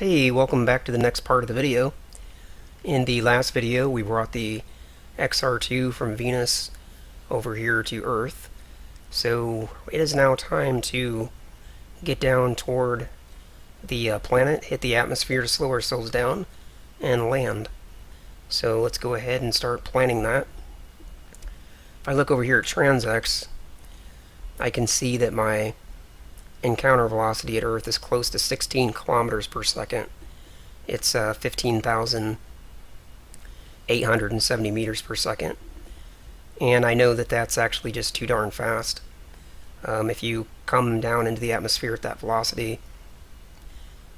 Hey, welcome back to the next part of the video. In the last video, we brought the XR2 from Venus over here to Earth. So it is now time to get down toward the planet, hit the atmosphere to slow ourselves down, and land. So let's go ahead and start planning that. If I look over here at TransX, I can see that my encounter velocity at Earth is close to 16 kilometers per second. It's 15,870 meters per second. And I know that that's actually just too darn fast. If you come down into the atmosphere at that velocity,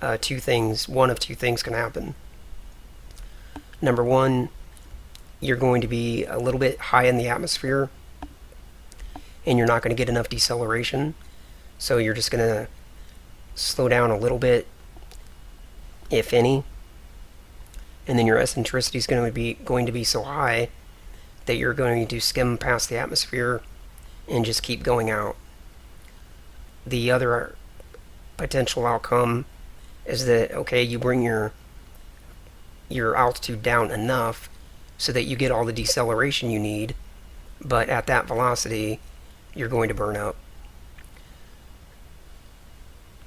one of two things can happen. Number one, you're going to be a little bit high in the atmosphere, and you're not going to get enough deceleration. So you're just going to slow down a little bit, if any, and then your eccentricity is going to be so high that you're going to skim past the atmosphere and just keep going out. The other potential outcome is that, okay, you bring your altitude down enough so that you get all the deceleration you need, but at that velocity, you're going to burn up.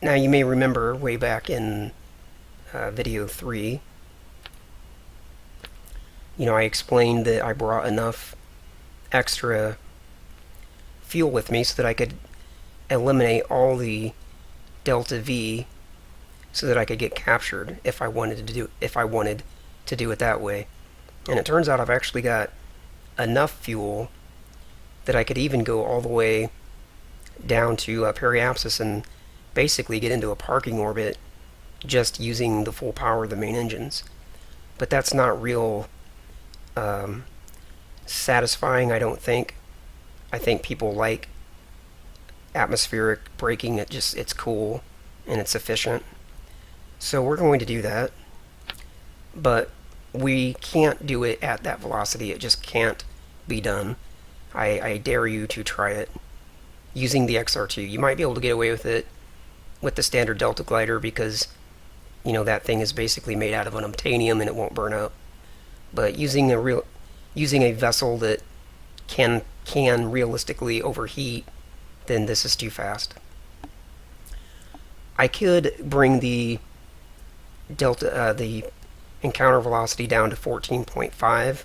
Now, you may remember way back in video 3, I explained that I brought enough extra fuel with me so that I could eliminate all the delta V so that I could get captured if I wanted to do it that way. And it turns out I've actually got enough fuel that I could even go all the way down to periapsis and basically get into a parking orbit just using the full power of the main engines. But that's not real satisfying, I don't think. I think people like atmospheric braking. It's cool and it's efficient. So we're going to do that, but we can't do it at that velocity. It just can't be done. I dare you to try it using the XR2. You might be able to get away with it with the standard Delta glider because that thing is basically made out of unobtainium and it won't burn up. But using a vessel that can realistically overheat, then this is too fast. I could bring the encounter velocity down to 14.5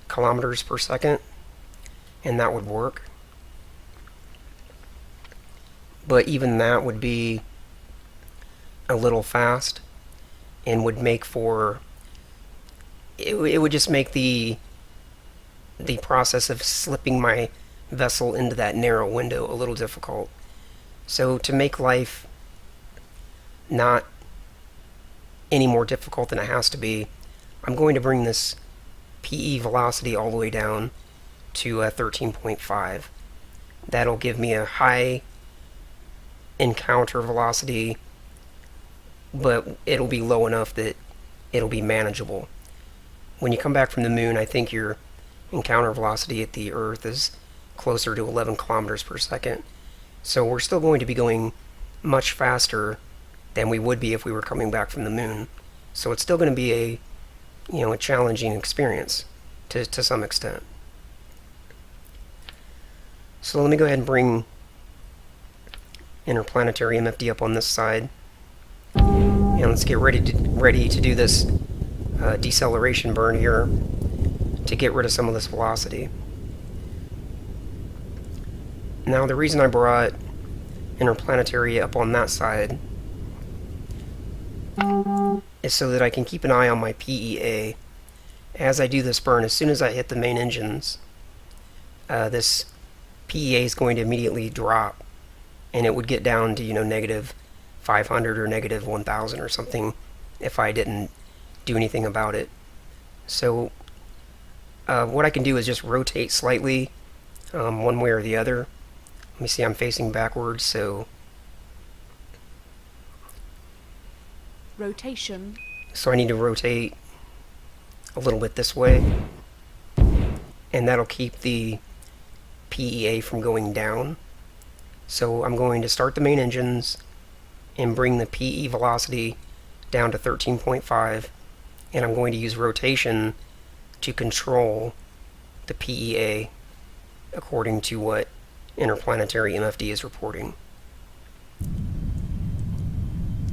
kilometers per second, and that would work. But even that would be a little fast and would make for it would just make the process of slipping my vessel into that narrow window a little difficult. So to make life not any more difficult than it has to be, I'm going to bring this PE velocity all the way down to 13.5. That'll give me a high encounter velocity, but it'll be low enough that it'll be manageable. When you come back from the moon, I think your encounter velocity at the Earth is closer to 11 kilometers per second. So we're still going to be going much faster than we would be if we were coming back from the moon. So it's still going to be a challenging experience to some extent. So let me go ahead and bring interplanetary MFD up on this side, and let's get ready to do this deceleration burn here to get rid of some of this velocity. Now, the reason I brought interplanetary up on that side is so that I can keep an eye on my PEA as I do this burn. As soon as I hit the main engines, this PEA is going to immediately drop, and it would get down to negative 500 or negative 1000 or something if I didn't do anything about it. So what I can do is just rotate slightly one way or the other. Let me see, I'm facing backwards, so rotation. So I need to rotate a little bit this way, and that'll keep the PEA from going down. So I'm going to start the main engines and bring the PE velocity down to 13.5, and I'm going to use rotation to control the PEA according to what interplanetary MFD is reporting.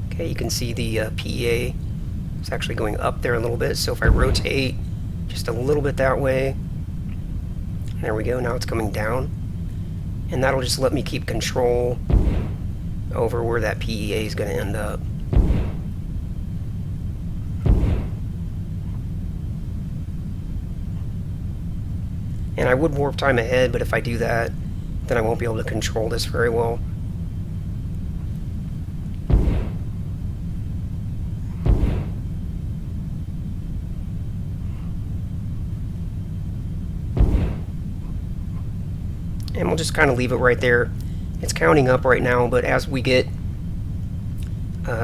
Okay, you can see the PEA is actually going up there a little bit, so if I rotate just a little bit that way, there we go, now it's coming down, and that'll just let me keep control over where that PEA is going to end up. And I would warp time ahead, but if I do that, then I won't be able to control this very well. And we'll just kind of leave it right there. It's counting up right now, but as we get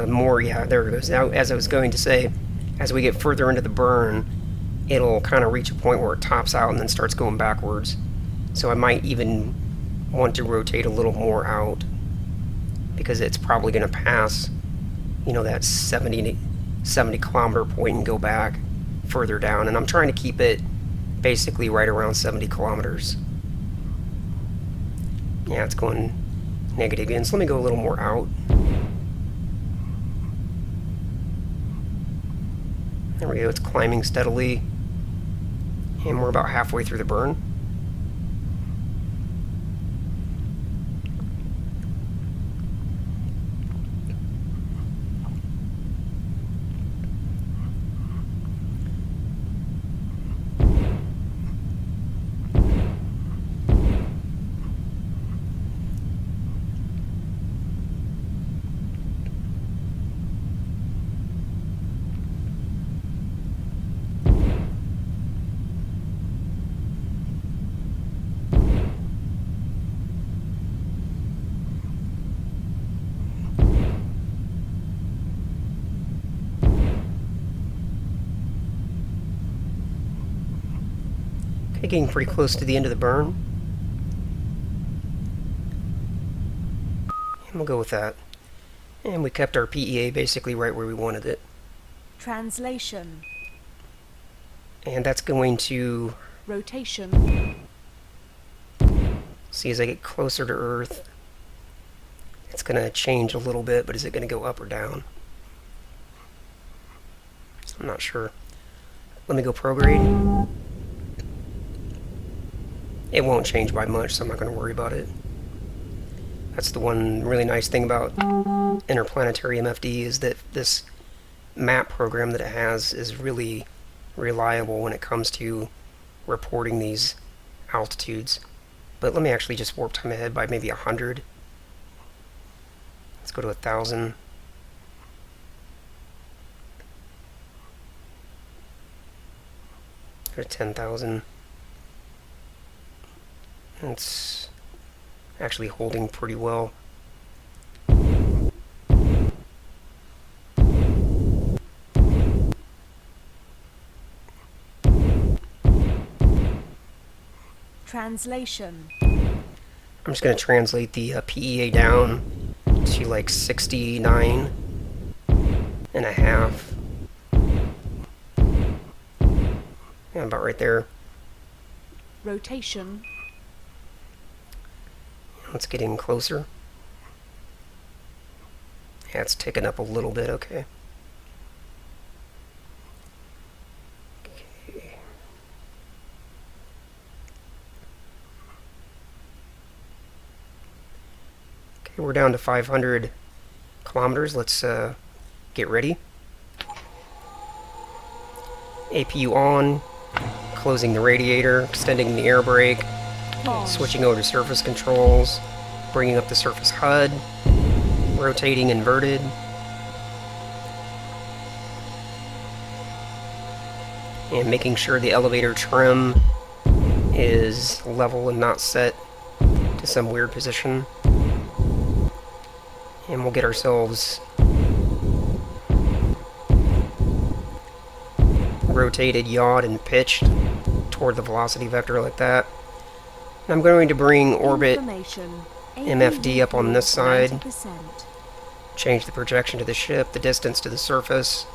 more, yeah, there it goes. Now, as I was going to say, as we get further into the burn, it'll kind of reach a point where it tops out and then starts going backwards. So I might even want to rotate a little more out, because it's probably going to pass, you know, that 70 kilometer point and go back further down. And I'm trying to keep it basically right around 70 kilometers. Yeah, it's going negative again, so let me go a little more out. There we go, it's climbing steadily. And we're about halfway through the burn. Okay, getting pretty close to the end of the burn. And we'll go with that. And we kept our PEA basically right where we wanted it. Translation. And that's going to Rotation. see as I get closer to Earth. It's going to change a little bit, but is it going to go up or down? I'm not sure. Let me go prograde. It won't change by much, so I'm not going to worry about it. That's the one really nice thing about interplanetary MFD, is that this map program that it has is really reliable when it comes to reporting these altitudes. But let me actually just warp time ahead by maybe 100. Let's go to 1,000. Go to 10,000. It's actually holding pretty well. Translation. I'm just going to translate the PEA down to like 69 and a half. Yeah, about right there. Rotation. Let's get in closer. Yeah, it's ticking up a little bit, okay. Okay, we're down to 500 kilometers. Let's get ready. APU on, closing the radiator, extending the air brake. Switching over to surface controls, bringing up the surface HUD, rotating inverted. And making sure the elevator trim is level and not set to some weird position. And we'll get ourselves rotated, yawed, and pitched toward the velocity vector like that. I'm going to bring orbit MFD up on this side. 90%. change the projection to the ship, the distance to the surface,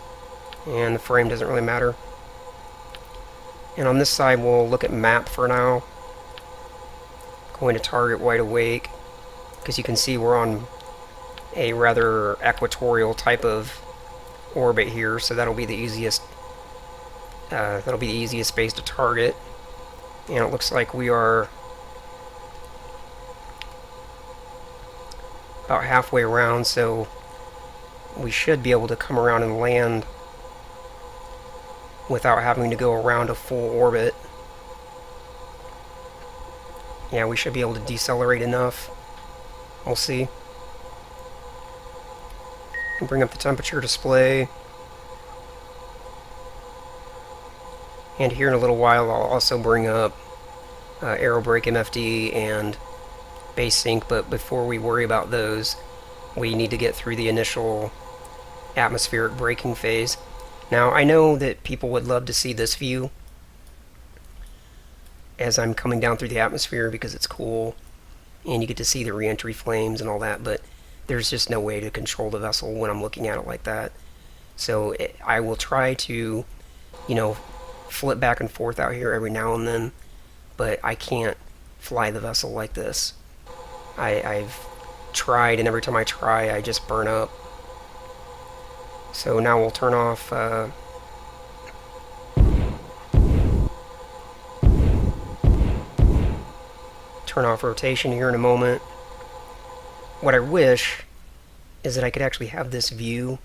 and the frame doesn't really matter. And on this side, we'll look at map for now. Going to target wide awake, because you can see we're on a rather equatorial type of orbit here, so that'll be the easiest. That'll be the easiest space to target. And it looks like we are about halfway around, so we should be able to come around and land without having to go around a full orbit. Yeah, we should be able to decelerate enough. We'll see. And bring up the temperature display. And here in a little while I'll also bring up aerobrake MFD and base sync, but before we worry about those, we need to get through the initial atmospheric braking phase. Now, I know that people would love to see this view as I'm coming down through the atmosphere because it's cool and you get to see the re-entry flames and all that, but there's just no way to control the vessel when I'm looking at it like that. So I will try to, flip back and forth out here every now and then, but I can't fly the vessel like this. I've tried, and every time I try, I just burn up. So now we'll turn off rotation here in a moment. What I wish is that I could actually have this view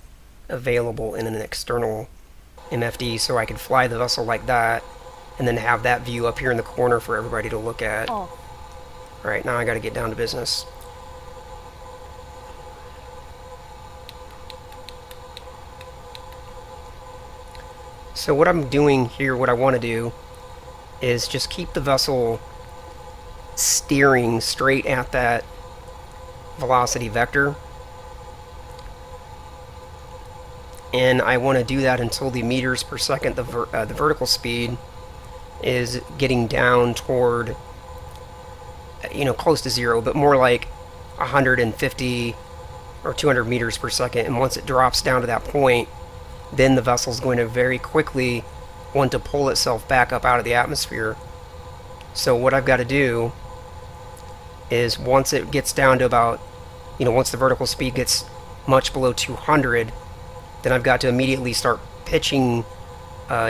available in an external MFD so I could fly the vessel like that and then have that view up here in the corner for everybody to look at. Off. Alright, now I gotta get down to business. So what I'm doing here, what I want to do, is just keep the vessel steering straight at that velocity vector. And I want to do that until the meters per second, the vertical speed, is getting down toward, close to zero, but more like 150 or 200 meters per second. And once it drops down to that point, then the vessel's going to very quickly want to pull itself back up out of the atmosphere. So what I've got to do is once it gets down to about, once the vertical speed gets much below 200, then I've got to immediately start pitching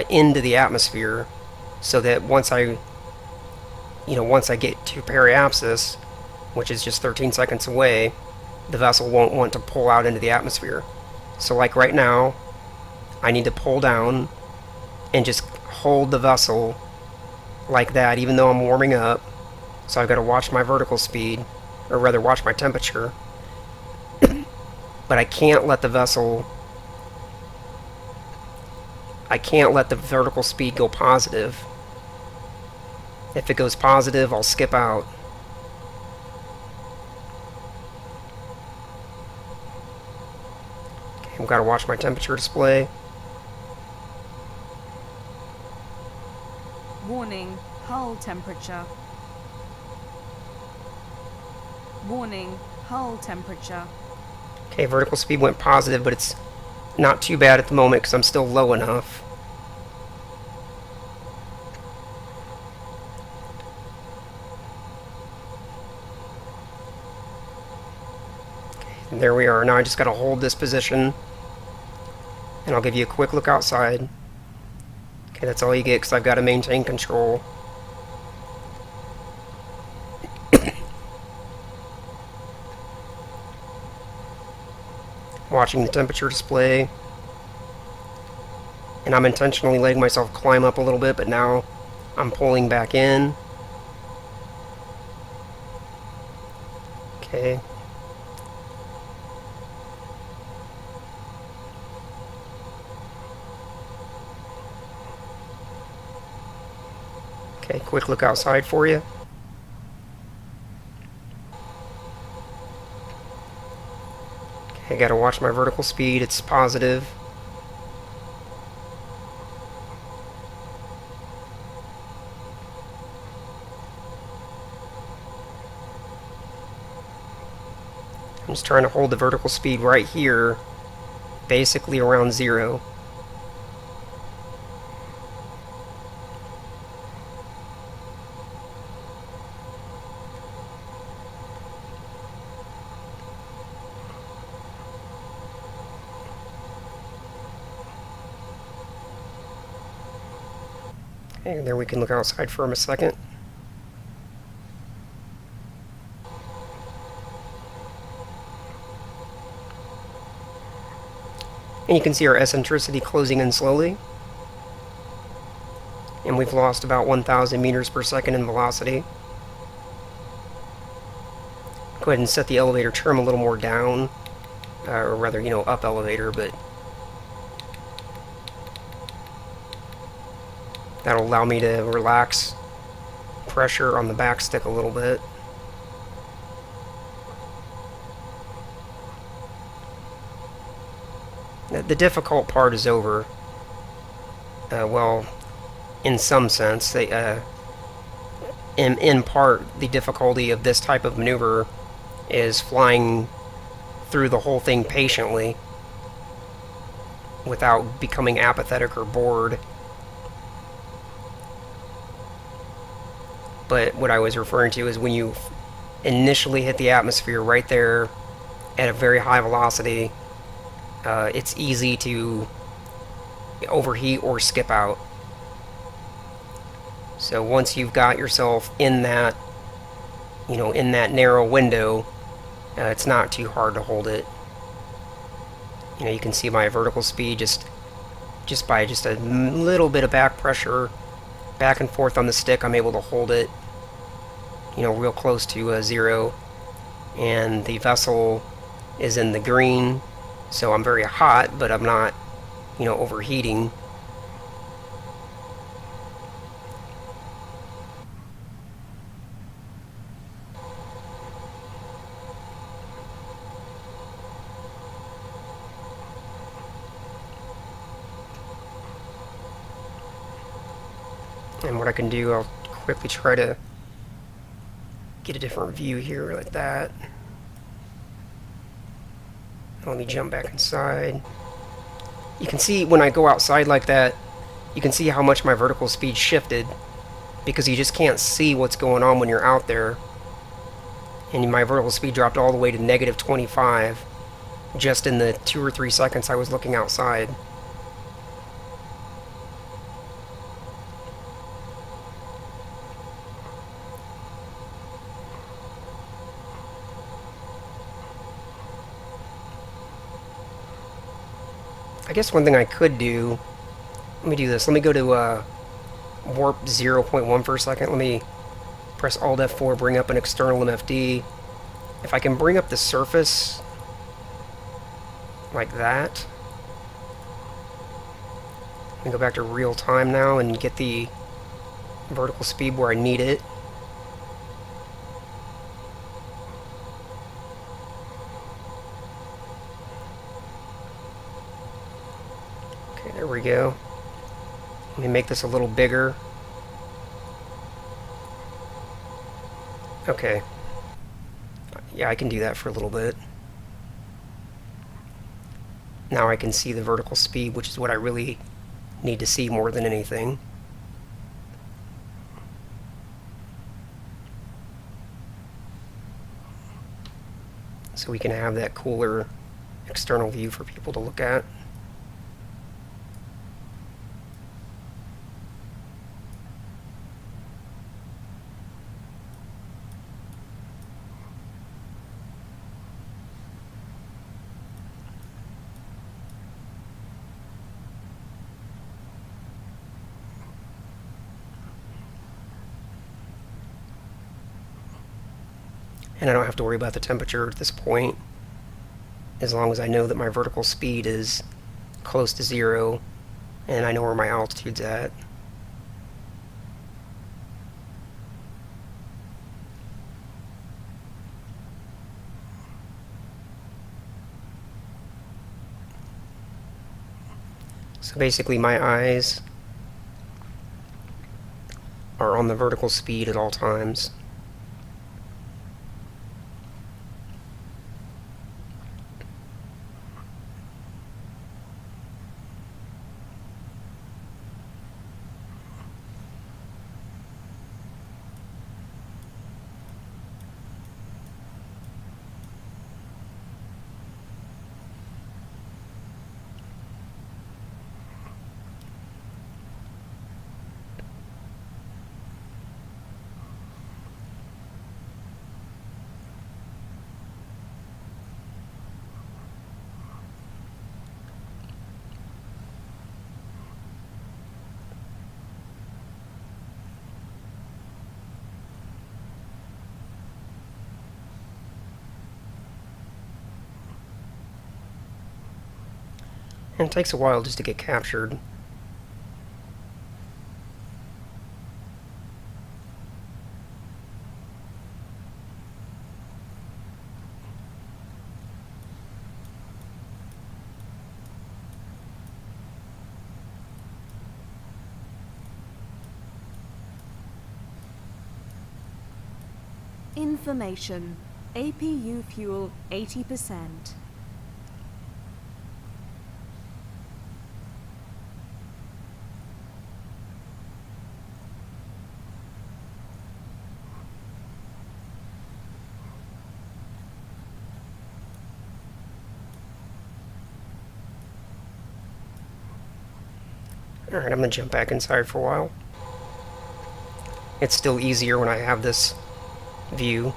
into the atmosphere so that once I get to periapsis, which is just 13 seconds away, the vessel won't want to pull out into the atmosphere. So like right now, I need to pull down and just hold the vessel like that, even though I'm warming up. So I've got to watch my vertical speed, or rather watch my temperature. But I can't let the vertical speed go positive. If it goes positive, I'll skip out. Okay, I've got to watch my temperature display. Warning, hull temperature. Warning, hull temperature. Okay, vertical speed went positive, but it's not too bad at the moment because I'm still low enough. Okay, and there we are. Now I just got to hold this position, and I'll give you a quick look outside. Okay, that's all you get because I've got to maintain control. Watching the temperature display. And I'm intentionally letting myself climb up a little bit, but now I'm pulling back in. Okay. Okay, quick look outside for you. Okay, I gotta watch my vertical speed, it's positive. I'm just trying to hold the vertical speed right here, basically around 0. Okay, there we can look outside for a second. And you can see our eccentricity closing in slowly. And we've lost about 1,000 meters per second in velocity. Go ahead and set the elevator trim a little more down, or rather, up elevator, but that'll allow me to relax pressure on the back stick a little bit. The difficult part is over. Well, in some sense, in part, the difficulty of this type of maneuver is flying through the whole thing patiently without becoming apathetic or bored. But what I was referring to is when you initially hit the atmosphere right there at a very high velocity, it's easy to overheat or skip out. So once you've got yourself in that, in that narrow window, it's not too hard to hold it. You can see my vertical speed just by just a little bit of back pressure, back and forth on the stick, I'm able to hold it, real close to 0. And the vessel is in the green, so I'm very hot, but I'm not, overheating. And what I can do, I'll quickly try to get a different view here like that. Let me jump back inside. You can see when I go outside like that, you can see how much my vertical speed shifted, because you just can't see what's going on when you're out there. And my vertical speed dropped all the way to negative 25 just in the 2 or 3 seconds I was looking outside. I guess one thing I could do, let me do this. Let me go to warp 0.1 for a second. Let me press Alt F4, bring up an external MFD. If I can bring up the surface like that, let me go back to real time now and get the vertical speed where I need it. Okay, there we go. Let me make this a little bigger. Okay. Yeah, I can do that for a little bit. Now I can see the vertical speed, which is what I really need to see more than anything. So we can have that cooler external view for people to look at. And I don't have to worry about the temperature at this point, as long as I know that my vertical speed is close to 0 and I know where my altitude's at. So basically my eyes are on the vertical speed at all times. And it takes a while just to get captured. Information. APU fuel 80%. Alright, I'm gonna jump back inside for a while. It's still easier when I have this view.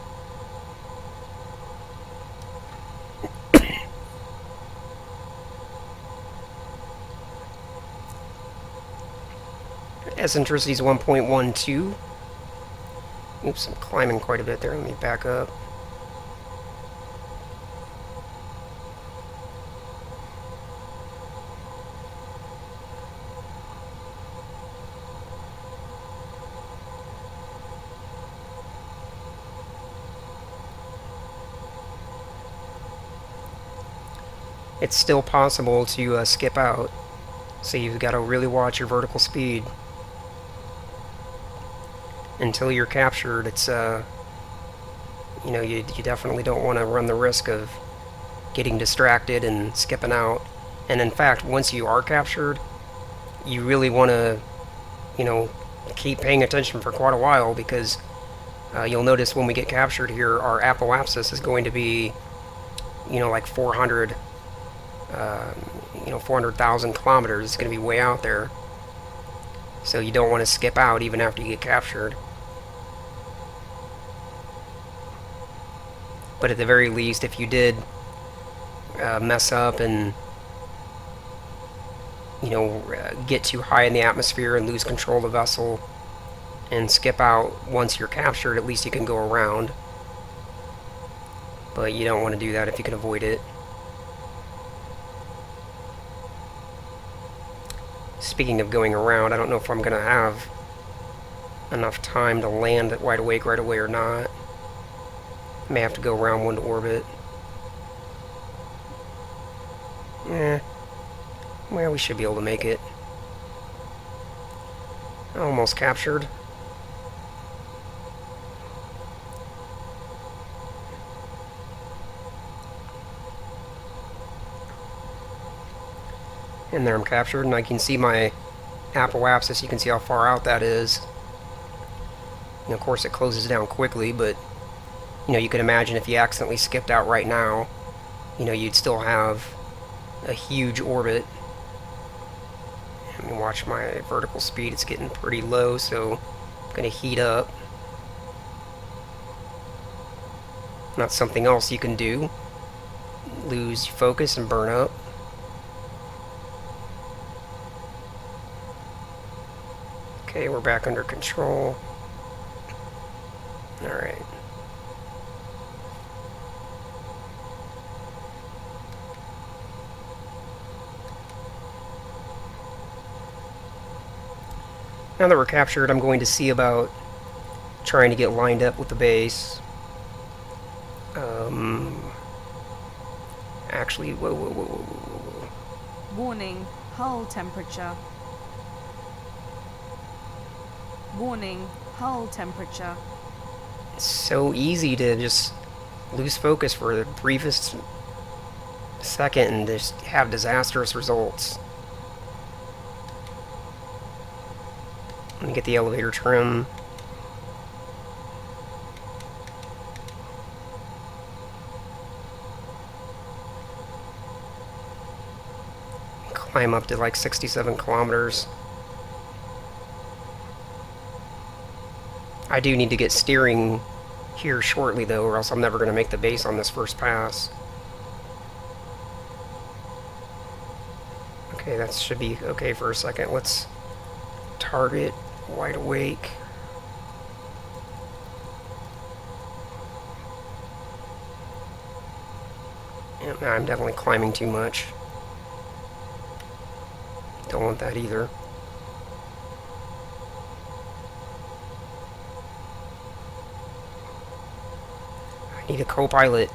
Eccentricity is 1.12. Oops, I'm climbing quite a bit there. Let me back up. It's still possible to skip out, so you've got to really watch your vertical speed. Until you're captured, it's you definitely don't want to run the risk of getting distracted and skipping out. And in fact, once you are captured, you really want to, keep paying attention for quite a while, because you'll notice when we get captured here, our apoapsis is going to be, like 400, 400,000 kilometers. It's going to be way out there. So you don't want to skip out even after you get captured. But at the very least, if you did mess up and get too high in the atmosphere and lose control of the vessel and skip out once you're captured, at least you can go around. But you don't want to do that if you can avoid it. Speaking of going around, I don't know if I'm going to have enough time to land at Wide Awake right away or not. May have to go around one to orbit. Well, we should be able to make it. Almost captured. And there I'm captured, and I can see my apoapsis. You can see how far out that is. And of course it closes down quickly, but you can imagine if you accidentally skipped out right now, you'd still have a huge orbit. Let me watch my vertical speed. It's getting pretty low, so I'm going to heat up. Not something else you can do. Lose focus and burn up. Okay, we're back under control. Alright. Now that we're captured, I'm going to see about trying to get lined up with the base. Actually, whoa. Warning, hull temperature. Warning, hull temperature. It's so easy to just lose focus for the briefest second and just have disastrous results. Let me get the elevator trim. Climb up to like 67 kilometers. I do need to get steering here shortly though, or else I'm never going to make the base on this first pass. Okay, that should be okay for a second. Let's target Wide Awake. Yeah, I'm definitely climbing too much. Don't want that either. I need a co-pilot.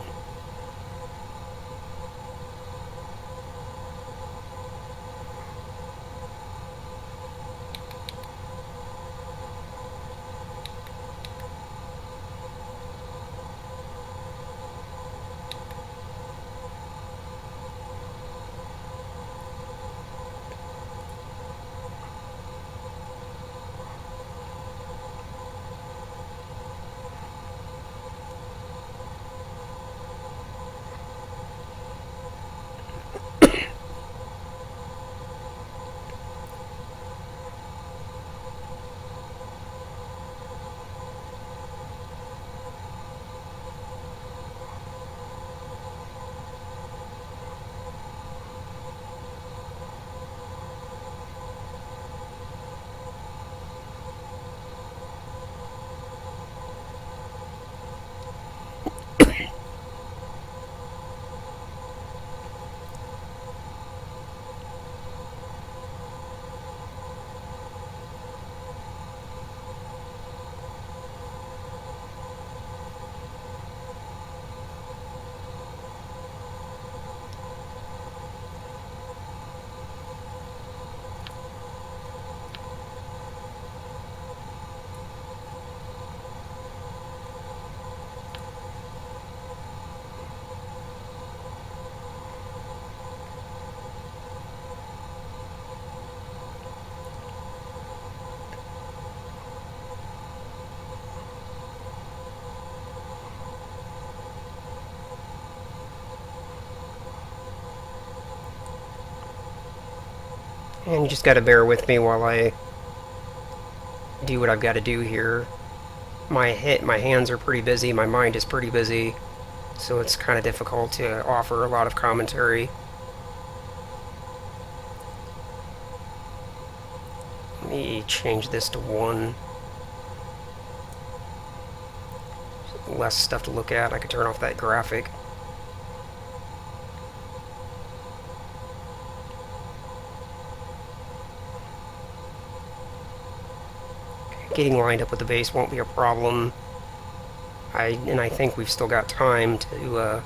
And you just gotta bear with me while I do what I've got to do here. My hands are pretty busy, my mind is pretty busy, so it's kind of difficult to offer a lot of commentary. Let me change this to 1. Less stuff to look at. I could turn off that graphic. Getting lined up with the base won't be a problem. I think we've still got time to,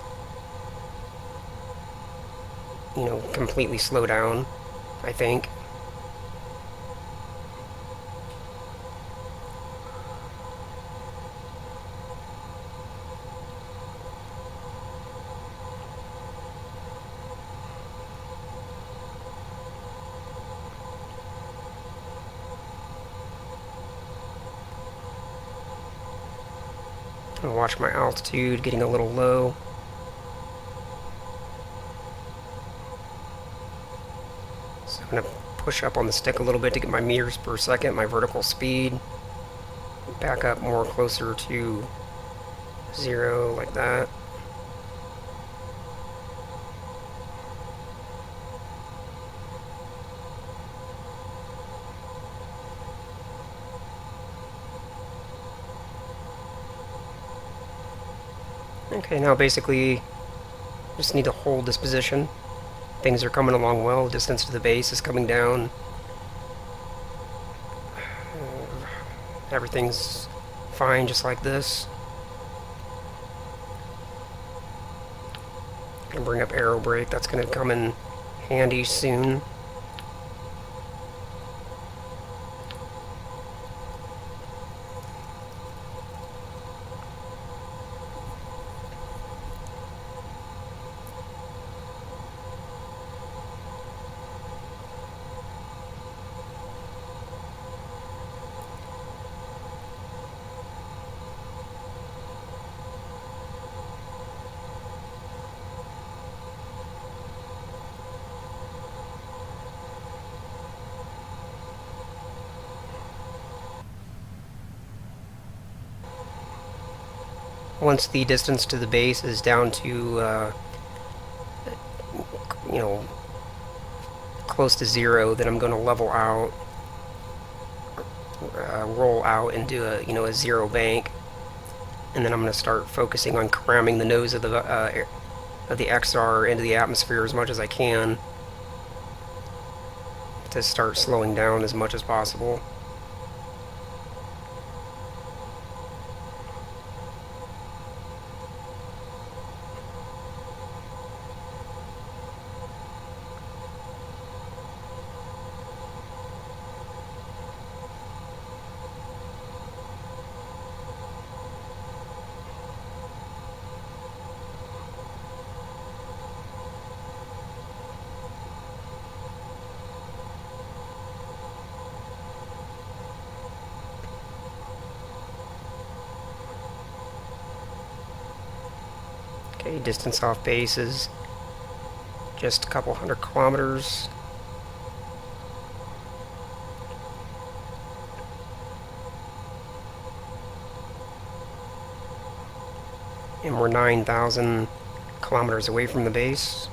completely slow down, I think. I'll watch my altitude getting a little low. So I'm going to push up on the stick a little bit to get my meters per second, my vertical speed. Back up more closer to 0, like that. Okay, now basically just need to hold this position. Things are coming along well. Distance to the base is coming down. Everything's fine just like this. Gonna bring up aero brake. That's gonna come in handy soon. Once the distance to the base is down to, close to 0, then I'm going to level out, roll out and do a 0 bank, and then I'm going to start focusing on cramming the nose of the XR into the atmosphere as much as I can. to start slowing down as much as possible. Okay, distance off base is just a couple 100 kilometers. And we're 9,000 kilometers away from the base.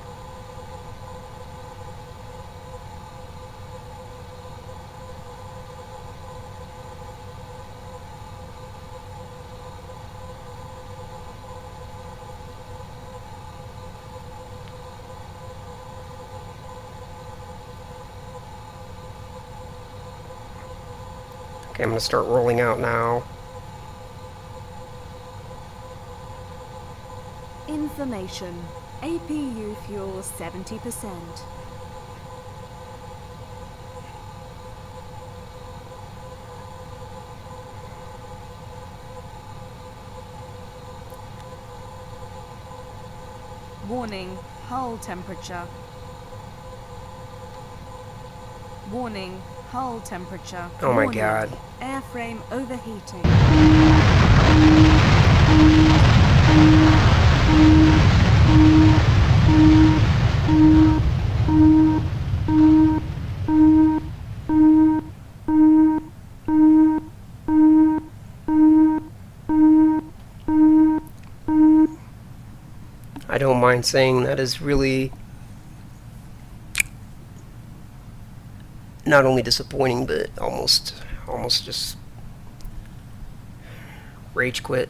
Okay, I'm going to start rolling out now. Information. APU fuel 70%. Warning, hull temperature. Warning, hull temperature. Oh my Warning, god. airframe overheating. I don't mind saying that is really not only disappointing, but almost just rage quit.